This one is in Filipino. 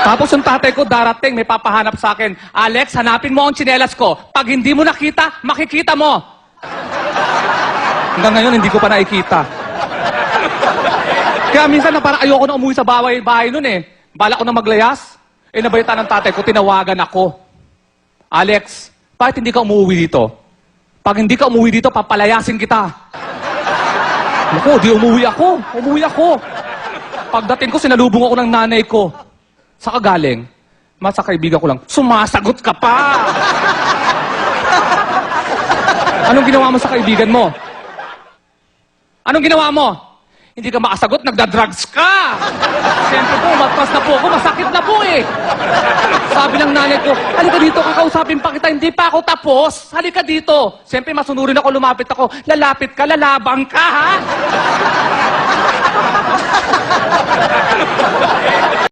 Tapos yung tatay ko darating, may papahanap sa akin. Alex, hanapin mo ang tsinelas ko. Pag hindi mo nakita, makikita mo. Hanggang ngayon, hindi ko pa nakikita. Kaya minsan na parang ayoko na umuwi sa bahay nun eh. Bala ko na maglayas. Eh nabalita ng tatay ko, tinawagan ako. Alex, bakit hindi ka umuwi dito? Pag hindi ka umuwi dito, papalayasin kita. Naku, di umuwi ako. Umuwi ako. Pagdating ko, sinalubong ako ng nanay ko. Sa kagaling, sa kaibigan ko lang, sumasagot ka pa! Anong ginawa mo sa kaibigan mo? Anong ginawa mo? Hindi ka makasagot, nagda-drugs ka! Siyempre po, matpas na po ako, masakit na po eh! Sabi ng nanay ko, halika dito, kakausapin pa kita, hindi pa ako tapos! Halika dito! Siyempre, masunurin ako, lumapit ako, lalapit ka, lalabang ka, ha?